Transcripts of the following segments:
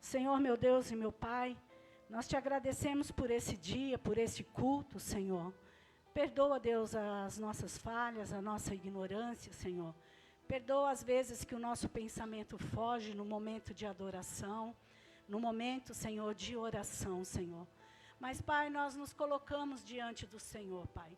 Senhor, meu Deus e meu Pai, nós te agradecemos por esse dia, por esse culto, Senhor. Perdoa, Deus, as nossas falhas, a nossa ignorância, Senhor. Perdoa as vezes que o nosso pensamento foge no momento de adoração, no momento, Senhor, de oração, Senhor. Mas, Pai, nós nos colocamos diante do Senhor, Pai.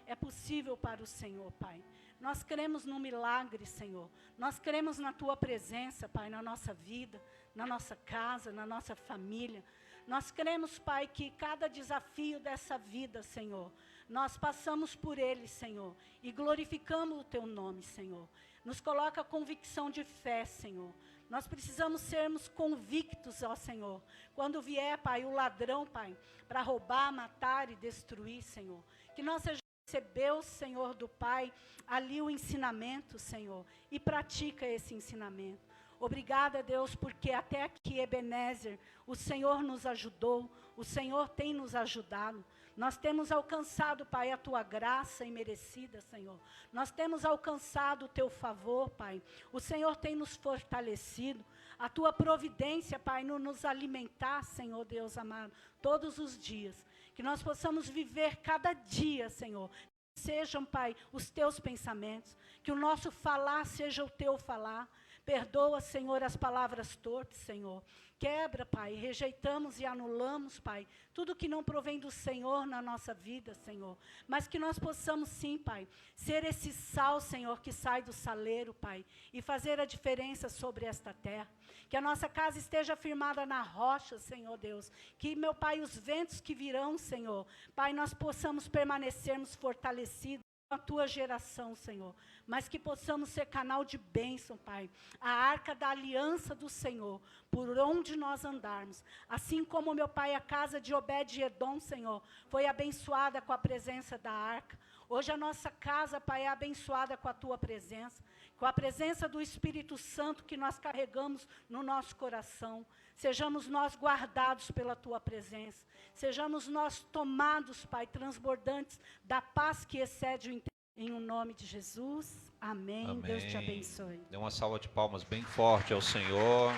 É possível para o Senhor, Pai. Nós cremos no milagre, Senhor. Nós cremos na Tua presença, Pai, na nossa vida, na nossa casa, na nossa família. Nós cremos, Pai, que cada desafio dessa vida, Senhor, nós passamos por ele, Senhor, e glorificamos o Teu nome, Senhor. Nos coloca convicção de fé, Senhor. Nós precisamos sermos convictos, ó Senhor. Quando vier, Pai, o ladrão, Pai, para roubar, matar e destruir, Senhor. Que nós recebeu, Senhor, do Pai, ali o ensinamento, Senhor, e pratica esse ensinamento. Obrigada, Deus, porque até aqui, Ebenezer, o Senhor nos ajudou, o Senhor tem nos ajudado. Nós temos alcançado, Pai, a Tua graça imerecida, Senhor. Nós temos alcançado o Teu favor, Pai. O Senhor tem nos fortalecido. A Tua providência, Pai, no nos alimentar, Senhor Deus amado, todos os dias. Que nós possamos viver cada dia, Senhor. Que sejam, Pai, os Teus pensamentos. Que o nosso falar seja o Teu falar. Perdoa, Senhor, as palavras torpes, Senhor. Quebra, Pai, rejeitamos e anulamos, Pai, tudo que não provém do Senhor na nossa vida, Senhor. Mas que nós possamos sim, Pai, ser esse sal, Senhor, que sai do saleiro, Pai, e fazer a diferença sobre esta terra. Que a nossa casa esteja firmada na rocha, Senhor Deus. Que, meu Pai, os ventos que virão, Senhor, Pai, nós possamos permanecermos fortalecidos a Tua geração, Senhor, mas que possamos ser canal de bênção, Pai, a arca da aliança do Senhor, por onde nós andarmos, assim como, meu Pai, a casa de Obed-Edom, Senhor, foi abençoada com a presença da arca. Hoje a nossa casa, Pai, é abençoada com a Tua presença, com a presença do Espírito Santo que nós carregamos no nosso coração. Sejamos nós guardados pela Tua presença. Sejamos nós tomados, Pai, transbordantes da paz que excede o entendimento. Em o nome de Jesus. Amém. Amém. Deus te abençoe. Dê uma salva de palmas bem forte ao Senhor.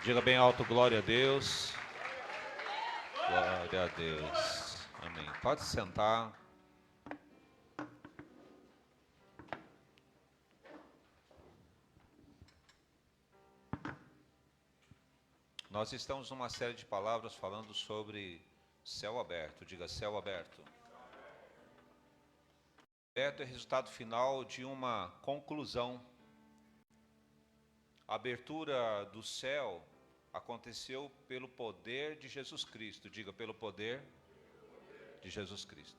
Diga bem alto, glória a Deus. Glória a Deus. Amém. Pode sentar. Nós estamos numa série de palavras falando sobre céu aberto. Diga céu aberto. Aberto é resultado final de uma conclusão. A abertura do céu aconteceu pelo poder de Jesus Cristo. Diga, pelo poder de Jesus Cristo.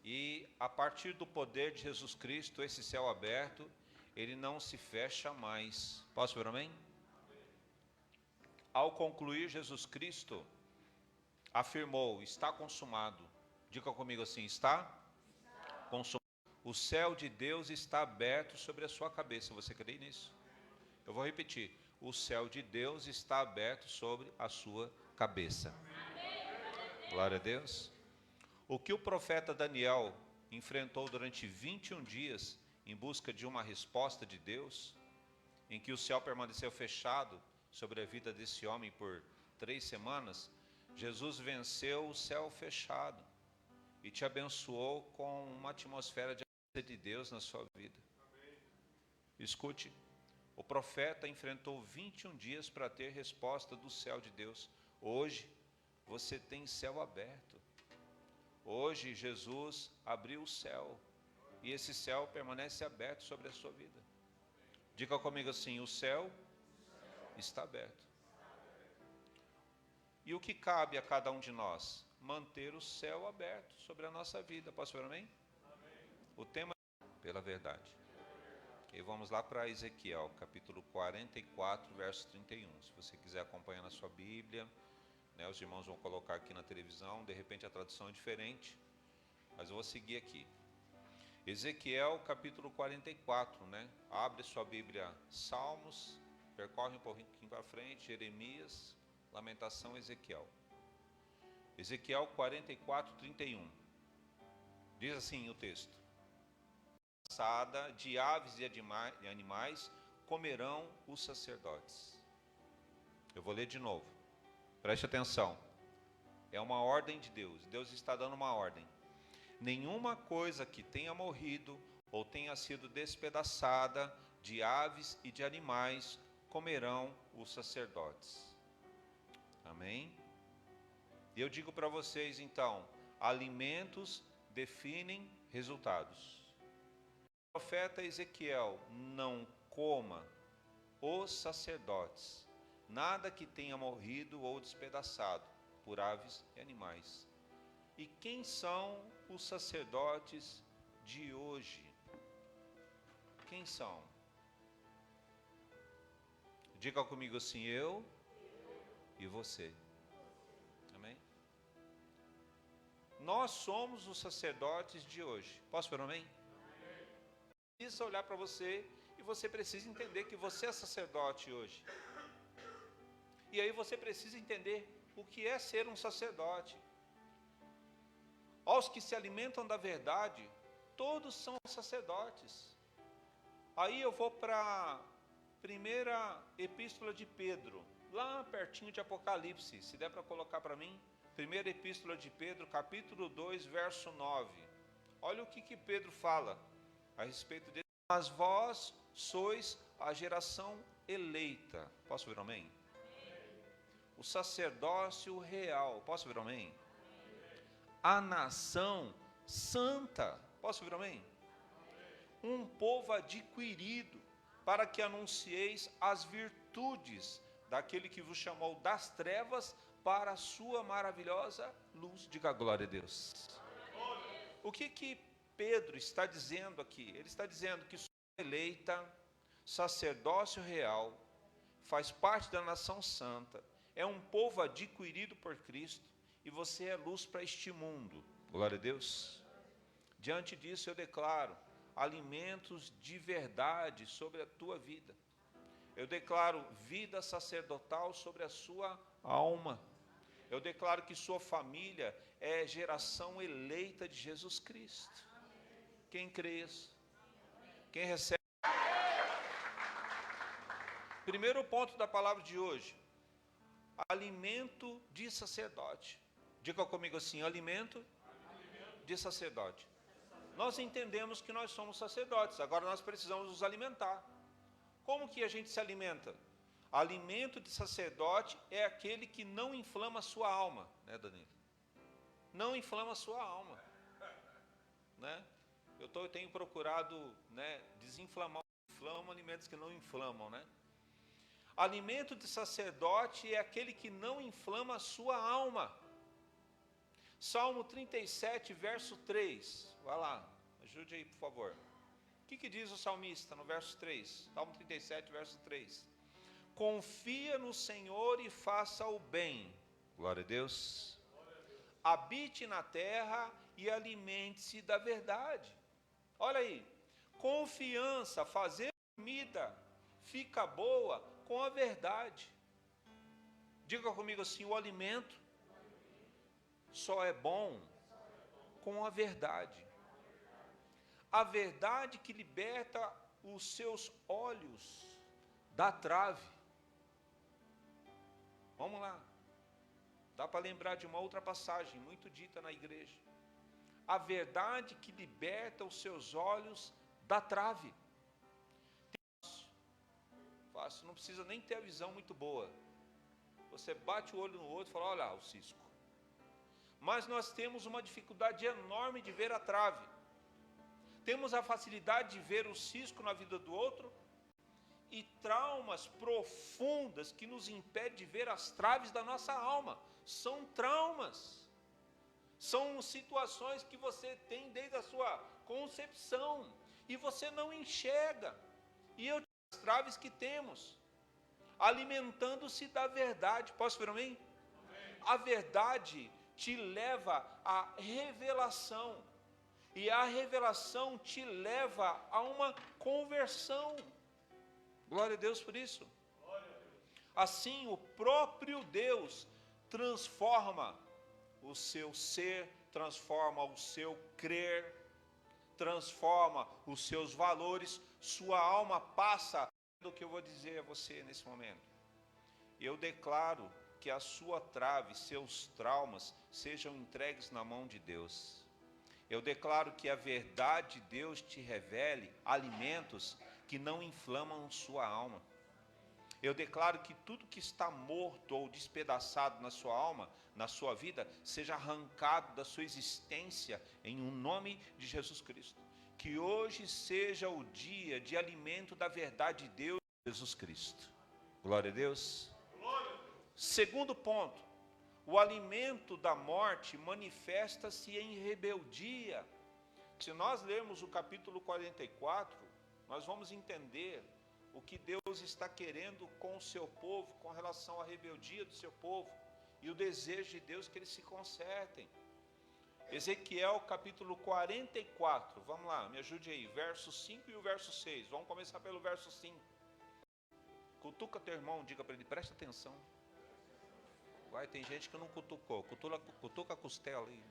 E a partir do poder de Jesus Cristo, esse céu aberto, ele não se fecha mais. Posso ver amém? Ao concluir, Jesus Cristo afirmou, está consumado. Diga comigo assim, está consumado. O céu de Deus está aberto sobre a sua cabeça. Você crê nisso? Eu vou repetir. O céu de Deus está aberto sobre a sua cabeça. Glória a Deus. O que o profeta Daniel enfrentou durante 21 dias em busca de uma resposta de Deus, em que o céu permaneceu fechado sobre a vida desse homem por 3 semanas, Jesus venceu o céu fechado e te abençoou com uma atmosfera de presença de Deus na sua vida. Escute, o profeta enfrentou 21 dias para ter resposta do céu de Deus. Hoje, você tem céu aberto. Hoje, Jesus abriu o céu e esse céu permanece aberto sobre a sua vida. Diga comigo assim, o céu está aberto. E o que cabe a cada um de nós? Manter o céu aberto sobre a nossa vida. Posso ver amém? O tema é pela verdade. E vamos lá para Ezequiel, capítulo 44, verso 31. Se você quiser acompanhar na sua Bíblia, né, os irmãos vão colocar aqui na televisão, de repente a tradução é diferente, mas eu vou seguir aqui. Ezequiel, capítulo 44, né? Abre sua Bíblia, Salmos, percorre um pouquinho para frente, Jeremias, Lamentação, Ezequiel. Ezequiel 44, 31. Diz assim o texto. De aves e animais comerão os sacerdotes. Eu vou ler de novo. Preste atenção. É uma ordem de Deus. Deus está dando uma ordem. Nenhuma coisa que tenha morrido ou tenha sido despedaçada de aves e de animais comerão os sacerdotes. Amém? E eu digo para vocês então, alimentos definem resultados. O profeta Ezequiel: não coma os sacerdotes nada que tenha morrido ou despedaçado por aves e animais. E quem são os sacerdotes de hoje? Quem são? Diga comigo assim: eu e você. Amém? Nós somos os sacerdotes de hoje. Posso falar amém? Precisa olhar para você e você precisa entender que você é sacerdote hoje. E aí você precisa entender o que é ser um sacerdote. Aos que se alimentam da verdade, todos são sacerdotes. Aí eu vou para a primeira epístola de Pedro, lá pertinho de Apocalipse, se der para colocar para mim. Primeira epístola de Pedro, capítulo 2, verso 9. Olha o que Pedro fala a respeito dele. Mas vós sois a geração eleita. Posso ouvir um amém? O sacerdócio real. Posso ouvir um amém? A nação santa. Posso ouvir um amém? Um povo adquirido, para que anuncieis as virtudes daquele que vos chamou das trevas para a sua maravilhosa luz. Diga glória a Deus. O que Pedro está dizendo aqui? Ele está dizendo que sua eleita, sacerdócio real, faz parte da nação santa, é um povo adquirido por Cristo, e você é luz para este mundo. Glória a Deus. Diante disso eu declaro alimentos de verdade sobre a tua vida. Eu declaro vida sacerdotal sobre a sua alma. Eu declaro que sua família é geração eleita de Jesus Cristo. Quem crê isso? Quem recebe? Primeiro ponto da palavra de hoje: alimento de sacerdote. Diga comigo assim: alimento de sacerdote. Nós entendemos que nós somos sacerdotes, agora nós precisamos nos alimentar. Como que a gente se alimenta? Alimento de sacerdote é aquele que não inflama a sua alma, né, Danilo? Não inflama a sua alma, né? Eu tenho procurado, né, desinflamar alimentos que não inflamam, né? Alimento de sacerdote é aquele que não inflama a sua alma. Salmo 37, verso 3. Vai lá, ajude aí, por favor. O que diz o salmista no verso 3? Salmo 37, verso 3. Confia no Senhor e faça o bem. Glória a Deus. Habite na terra e alimente-se da verdade. Olha aí. Confiança, fazer comida, fica boa com a verdade. Diga comigo assim: o alimento só é bom com a verdade. A verdade que liberta os seus olhos da trave. Vamos lá. Dá para lembrar de uma outra passagem muito dita na igreja. A verdade que liberta os seus olhos da trave. Fácil, não precisa nem ter a visão muito boa. Você bate o olho no outro e fala: olha lá o cisco. Mas nós temos uma dificuldade enorme de ver a trave. Temos a facilidade de ver o cisco na vida do outro e traumas profundas que nos impedem de ver as traves da nossa alma. São traumas. São situações que você tem desde a sua concepção e você não enxerga. E eu digo as traves que temos, alimentando-se da verdade. Posso ver amém? A verdade te leva à revelação. E a revelação te leva a uma conversão. Glória a Deus por isso. Assim, o próprio Deus transforma o seu ser, transforma o seu crer, transforma os seus valores. Sua alma passa do que eu vou dizer a você nesse momento. Eu declaro que a sua trave, seus traumas, sejam entregues na mão de Deus. Eu declaro que a verdade de Deus te revele alimentos que não inflamam sua alma. Eu declaro que tudo que está morto ou despedaçado na sua alma, na sua vida, seja arrancado da sua existência em um nome de Jesus Cristo. Que hoje seja o dia de alimento da verdade de Deus, Jesus Cristo. Glória a Deus. Segundo ponto, o alimento da morte manifesta-se em rebeldia. Se nós lermos o capítulo 44, nós vamos entender o que Deus está querendo com o seu povo, com relação à rebeldia do seu povo, e o desejo de Deus que eles se consertem. Ezequiel capítulo 44, vamos lá, me ajude aí, verso 5 e o verso 6, vamos começar pelo verso 5. Cutuca teu irmão, diga para ele, presta atenção. Vai, tem gente que não cutucou, cutuca a costela aí.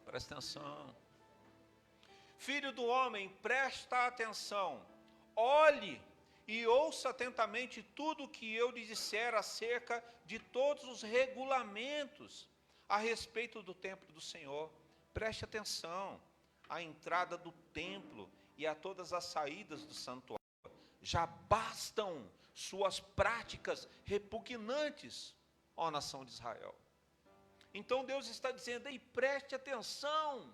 Presta atenção. Filho do homem, presta atenção, olhe e ouça atentamente tudo o que eu lhe disser acerca de todos os regulamentos a respeito do templo do Senhor. Preste atenção à entrada do templo e a todas as saídas do santuário. Já bastam suas práticas repugnantes, ó nação de Israel. Então Deus está dizendo, ei, preste atenção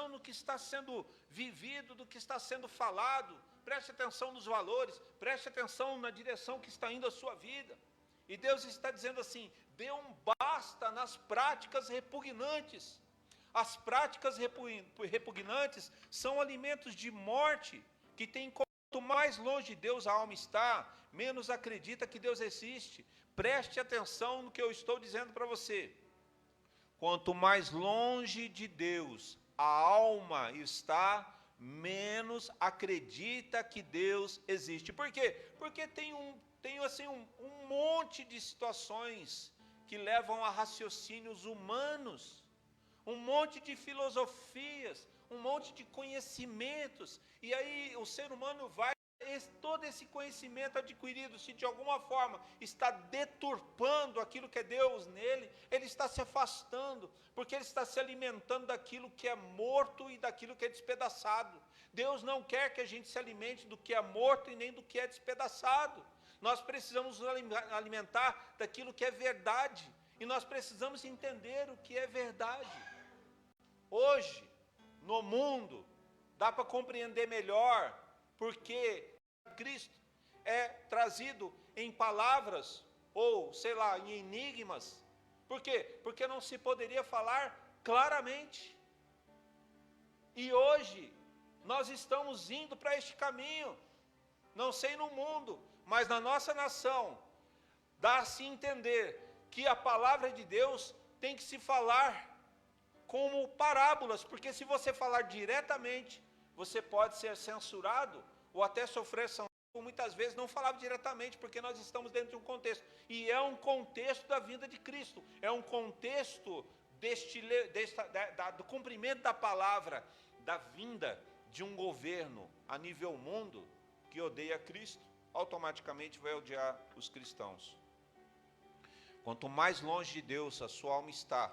no que está sendo vivido, do que está sendo falado, preste atenção nos valores, preste atenção na direção que está indo a sua vida. E Deus está dizendo assim, dê um basta nas práticas repugnantes. As práticas repugnantes são alimentos de morte, que tem quanto mais longe de Deus a alma está, menos acredita que Deus existe. Preste atenção no que eu estou dizendo para você. Quanto mais longe de Deus a alma está, menos acredita que Deus existe. Por quê? Porque tem um monte de situações que levam a raciocínios humanos, um monte de filosofias, um monte de conhecimentos, e aí o ser humano vai, todo esse conhecimento adquirido, se de alguma forma está deturpando aquilo que é Deus nele, ele está se afastando, porque ele está se alimentando daquilo que é morto e daquilo que é despedaçado. Deus não quer que a gente se alimente do que é morto e nem do que é despedaçado. Nós precisamos nos alimentar daquilo que é verdade, e nós precisamos entender o que é verdade. Hoje, no mundo, dá para compreender melhor, porque Cristo é trazido em palavras, ou sei lá, em enigmas. Por quê? Porque não se poderia falar claramente. E hoje, nós estamos indo para este caminho, não sei no mundo, mas na nossa nação, dá-se a entender que a palavra de Deus tem que se falar como parábolas, porque se você falar diretamente, você pode ser censurado, ou até sofrer sanção, muitas vezes não falava diretamente, porque nós estamos dentro de um contexto, e é um contexto da vinda de Cristo, é um contexto do cumprimento da palavra, da vinda de um governo a nível mundo, que odeia Cristo, automaticamente vai odiar os cristãos. Quanto mais longe de Deus a sua alma está,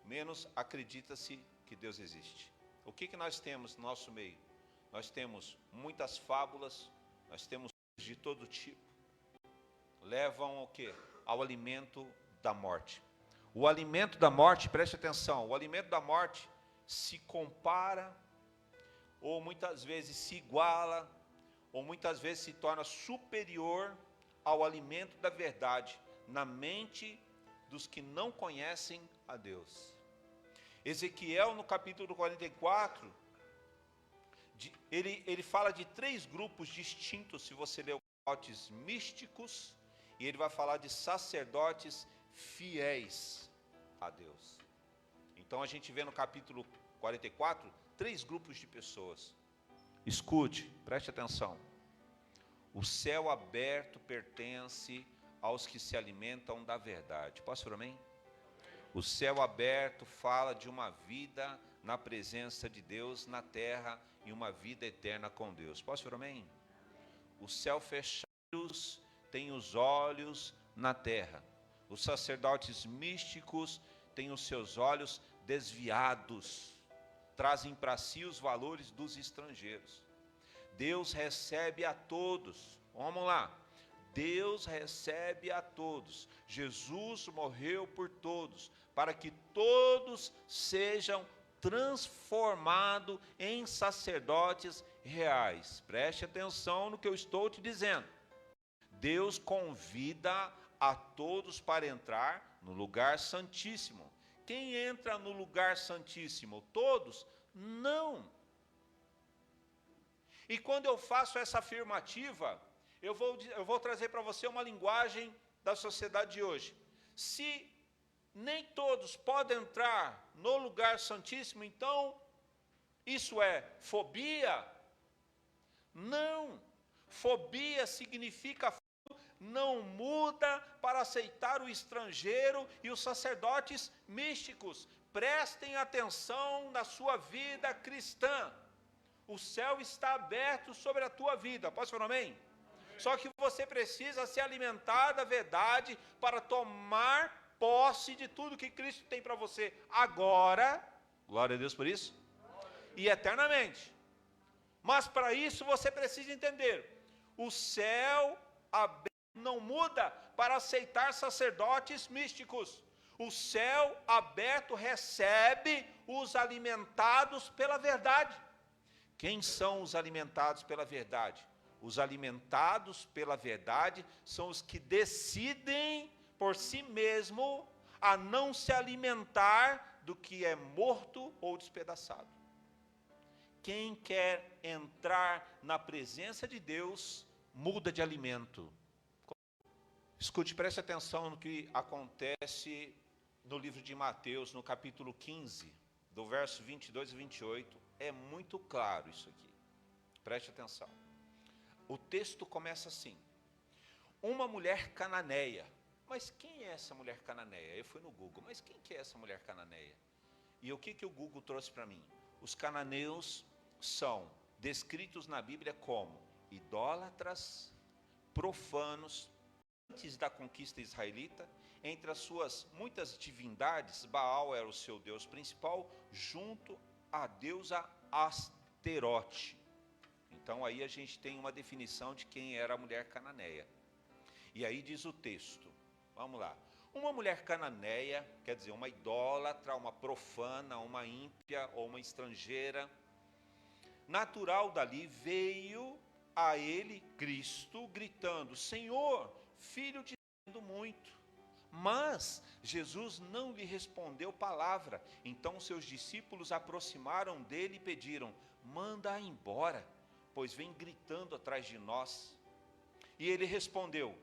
menos acredita-se que Deus existe. O que nós temos no nosso meio? Nós temos muitas fábulas, nós temos de todo tipo. Levam ao quê? Ao alimento da morte. O alimento da morte, preste atenção, o alimento da morte se compara, ou muitas vezes se iguala, ou muitas vezes se torna superior ao alimento da verdade, na mente dos que não conhecem a Deus. Ezequiel, no capítulo 44, ele fala de 3 grupos distintos, se você ler os sacerdotes místicos, e ele vai falar de sacerdotes fiéis a Deus. Então a gente vê no capítulo 44, 3 grupos de pessoas. Escute, preste atenção. O céu aberto pertence aos que se alimentam da verdade. Posso falar amém? O céu aberto fala de uma vida na presença de Deus na terra e uma vida eterna com Deus. Posso falar amém? O céu fechado têm os olhos na terra. Os sacerdotes místicos têm os seus olhos desviados, trazem para si os valores dos estrangeiros. Deus recebe a todos. Vamos lá. Deus recebe a todos. Jesus morreu por todos, para que todos sejam transformados em sacerdotes reais. Preste atenção no que eu estou te dizendo. Deus convida a todos para entrar no lugar santíssimo. Quem entra no lugar santíssimo? Todos? Não. E quando eu faço essa afirmativa, eu vou trazer para você uma linguagem da sociedade de hoje. Se nem todos podem entrar no lugar santíssimo, então isso é fobia? Não. Fobia significa não muda para aceitar o estrangeiro e os sacerdotes místicos. Prestem atenção na sua vida cristã. O céu está aberto sobre a tua vida. Posso falar amém? Só que você precisa se alimentar da verdade para tomar posse de tudo que Cristo tem para você agora, glória a Deus por isso, e eternamente. Mas para isso você precisa entender, o céu aberto não muda para aceitar sacerdotes místicos. O céu aberto recebe os alimentados pela verdade. Quem são os alimentados pela verdade? Os alimentados pela verdade são os que decidem por si mesmo a não se alimentar do que é morto ou despedaçado. Quem quer entrar na presença de Deus, muda de alimento. Escute, preste atenção no que acontece no livro de Mateus, no capítulo 15, do verso 22 e 28. É muito claro isso aqui. Preste atenção. O texto começa assim: uma mulher cananeia. Mas quem é essa mulher cananeia? Eu fui no Google, mas quem que é essa mulher cananeia? E o que o Google trouxe para mim? Os cananeus são descritos na Bíblia como idólatras, profanos. Antes da conquista israelita, entre as suas muitas divindades, Baal era o seu deus principal, junto à deusa Asterote. Então aí a gente tem uma definição de quem era a mulher cananeia. E aí diz o texto, vamos lá. Uma mulher cananeia, quer dizer, uma idólatra, uma profana, uma ímpia ou uma estrangeira, natural dali, veio a ele Cristo gritando: Senhor, filho de Deus muito. Mas Jesus não lhe respondeu palavra. Então seus discípulos aproximaram dele e pediram: manda-a embora, pois vem gritando atrás de nós. E ele respondeu: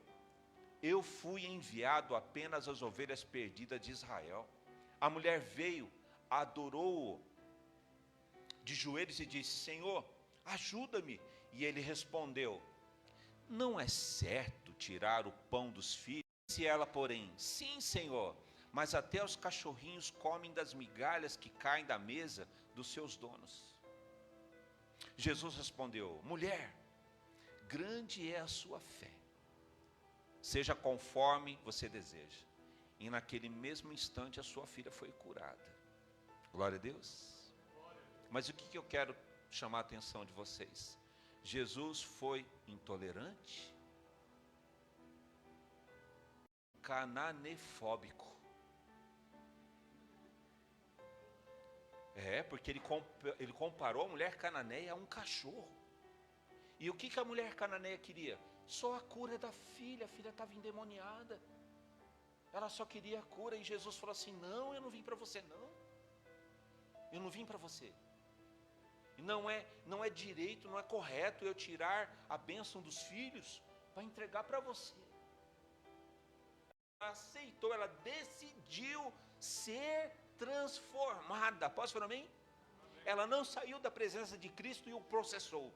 eu fui enviado apenas às ovelhas perdidas de Israel. A mulher veio, adorou-o de joelhos e disse: Senhor, ajuda-me. E ele respondeu: não é certo tirar o pão dos filhos? Disse ela, porém: sim, Senhor, mas até os cachorrinhos comem das migalhas que caem da mesa dos seus donos. Jesus respondeu: mulher, grande é a sua fé, seja conforme você deseja. E naquele mesmo instante a sua filha foi curada. Glória a Deus. Mas o que eu quero chamar a atenção de vocês? Jesus foi intolerante, cananefóbico. Porque ele comparou a mulher cananeia a um cachorro. E o que a mulher cananeia queria? Só a cura da filha. A filha estava endemoniada. Ela só queria a cura. E Jesus falou assim: não, eu não vim para você, não. Eu não vim para você. Não é direito, não é correto eu tirar a bênção dos filhos para entregar para você. Ela aceitou, ela decidiu ser transformada. Posso falar amém? Ela não saiu da presença de Cristo e o processou.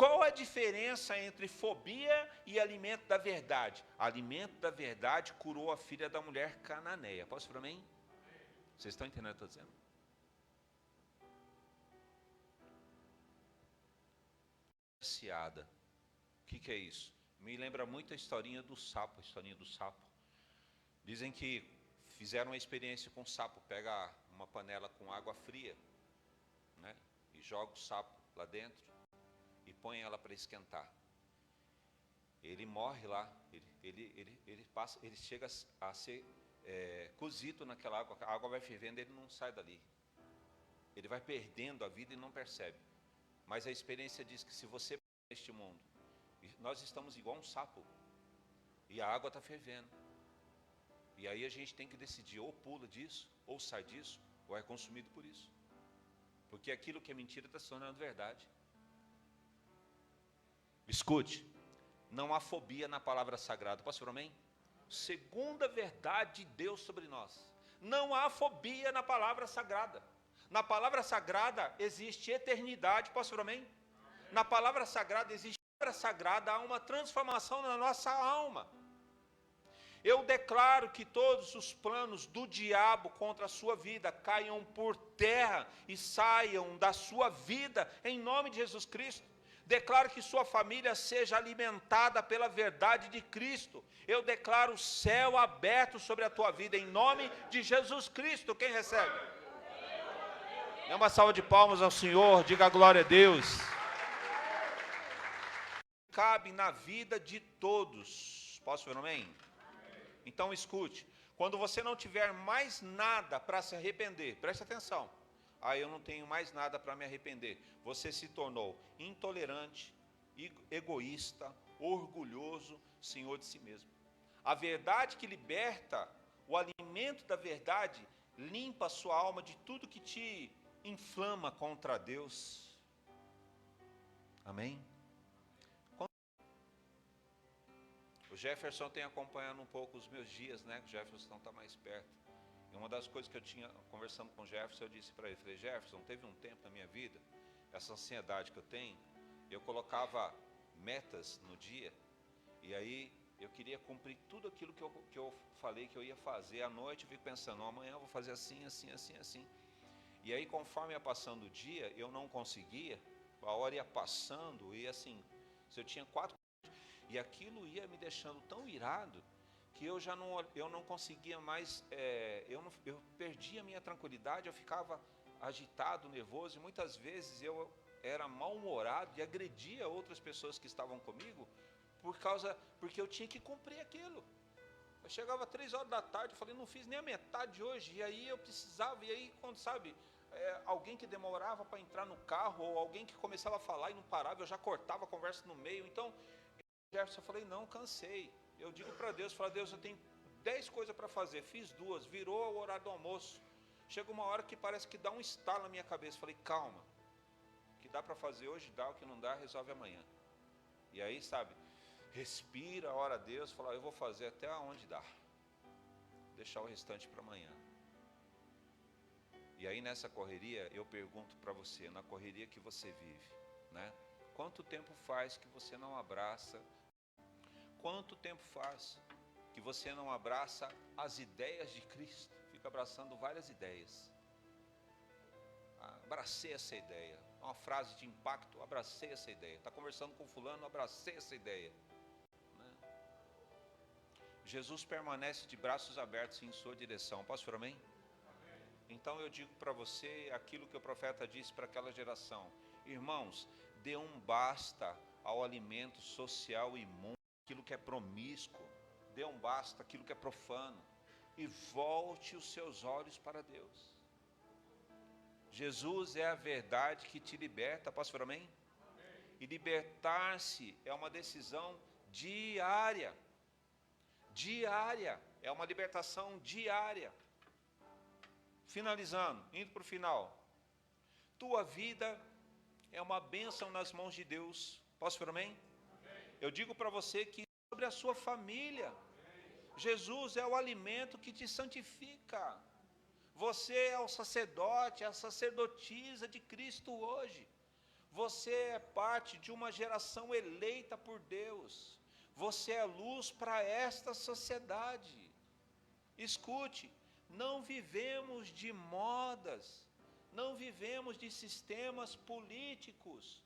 Qual a diferença entre fobia e alimento da verdade? Alimento da verdade curou a filha da mulher cananeia. Posso falar amém? Vocês estão entendendo o que eu estou dizendo? balanceada. O que é isso? Me lembra muito a historinha do sapo, Dizem que fizeram uma experiência com o sapo, pega uma panela com água fria, né, e joga o sapo lá dentro e põe ela para esquentar. Ele morre lá, ele chega a ser cozido naquela água, a água vai fervendo, ele não sai dali. Ele vai perdendo a vida e não percebe. Mas a experiência diz que se você neste mundo, nós estamos igual um sapo, e a água está fervendo. E aí a gente tem que decidir, ou pula disso, ou sai disso, ou é consumido por isso. Porque aquilo que é mentira está se tornando verdade. Escute, não há fobia na palavra sagrada. Posso falar amém? Segunda verdade de Deus sobre nós. Não há fobia na palavra sagrada. Na palavra sagrada existe eternidade. Posso falar amém? Na palavra sagrada existe sagrada, há uma transformação na nossa alma. Eu declaro que todos os planos do diabo contra a sua vida caiam por terra e saiam da sua vida em nome de Jesus Cristo. Declaro que sua família seja alimentada pela verdade de Cristo. Eu declaro o céu aberto sobre a tua vida em nome de Jesus Cristo. Quem recebe? Dê uma salva de palmas ao Senhor, diga glória a Deus. Cabe na vida de todos. Posso ver, amém? Então escute, quando você não tiver mais nada para se arrepender, preste atenção. Eu não tenho mais nada para me arrepender. Você se tornou intolerante, egoísta, orgulhoso, senhor de si mesmo. A verdade que liberta, o alimento da verdade, limpa a sua alma de tudo que te inflama contra Deus. Amém? O Jefferson tem acompanhado um pouco os meus dias, né? O Jefferson está mais perto. E uma das coisas que eu tinha, conversando com o Jefferson, eu disse para ele, falei, Jefferson, teve um tempo na minha vida, essa ansiedade que eu tenho, eu colocava metas no dia, e aí eu queria cumprir tudo aquilo que eu falei que eu ia fazer. À noite eu fico pensando, amanhã eu vou fazer assim, assim, assim, assim. E aí conforme ia passando o dia, eu não conseguia, a hora ia passando, e assim, se eu tinha 4, e aquilo ia me deixando tão irado, que eu não conseguia mais, eu perdia a minha tranquilidade, eu ficava agitado, nervoso, e muitas vezes eu era mal-humorado e agredia outras pessoas que estavam comigo, porque eu tinha que cumprir aquilo. Eu chegava 3 horas da tarde, eu falei, não fiz nem a metade hoje, e aí eu precisava, e aí quando sabe, alguém que demorava para entrar no carro, ou alguém que começava a falar e não parava, eu já cortava a conversa no meio. Então, eu falei, não, cansei. Eu digo para Deus, Deus, eu tenho 10 coisas para fazer, fiz 2, virou o horário do almoço. Chega uma hora que parece que dá um estalo na minha cabeça. Falei, calma, o que dá para fazer hoje dá, o que não dá resolve amanhã. E aí, sabe, respira, ora a Deus, fala, eu vou fazer até onde dá, deixar o restante para amanhã. E aí nessa correria, eu pergunto para você, na correria que você vive, né? Quanto tempo faz que você não abraça? Quanto tempo faz que você não abraça as ideias de Cristo? Fica abraçando várias ideias. Abracei essa ideia. Uma frase de impacto, abracei essa ideia. Está conversando com fulano, abracei essa ideia. Né? Jesus permanece de braços abertos em sua direção. Posso falar amém? Então eu digo para você aquilo que o profeta disse para aquela geração. Irmãos, dê um basta ao alimento social imundo, aquilo que é promíscuo, dê um basta aquilo que é profano, e volte os seus olhos para Deus. Jesus é a verdade que te liberta, posso falar amém? E libertar-se é uma decisão diária, é uma libertação diária. Finalizando, indo para o final, tua vida é uma bênção nas mãos de Deus. Posso falar amém? Eu digo para você que sobre a sua família, Jesus é o alimento que te santifica. Você é o sacerdote, a sacerdotisa de Cristo hoje. Você é parte de uma geração eleita por Deus. Você é luz para esta sociedade. Escute, não vivemos de modas, não vivemos de sistemas políticos,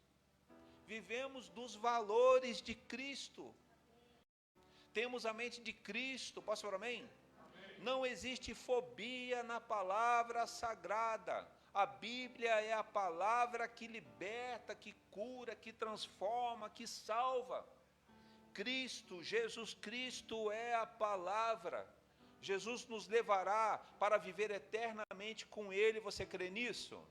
vivemos dos valores de Cristo. Temos a mente de Cristo, posso falar amém? Não existe fobia na palavra sagrada. A Bíblia é a palavra que liberta, que cura, que transforma, que salva. Cristo, Jesus Cristo é a palavra. Jesus nos levará para viver eternamente com Ele. Você crê nisso?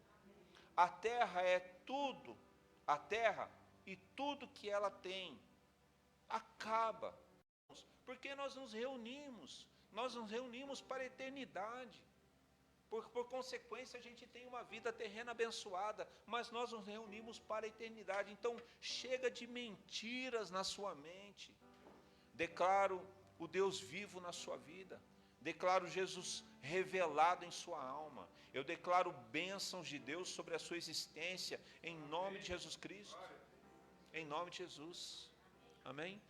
A terra é tudo, a terra e tudo que ela tem acaba, porque nós nos reunimos para a eternidade. Por consequência, a gente tem uma vida terrena abençoada, mas nós nos reunimos para a eternidade. Então, chega de mentiras na sua mente. Declaro o Deus vivo na sua vida. Declaro Jesus revelado em sua alma. Eu declaro bênçãos de Deus sobre a sua existência, em nome de Jesus Cristo. Em nome de Jesus. Amém?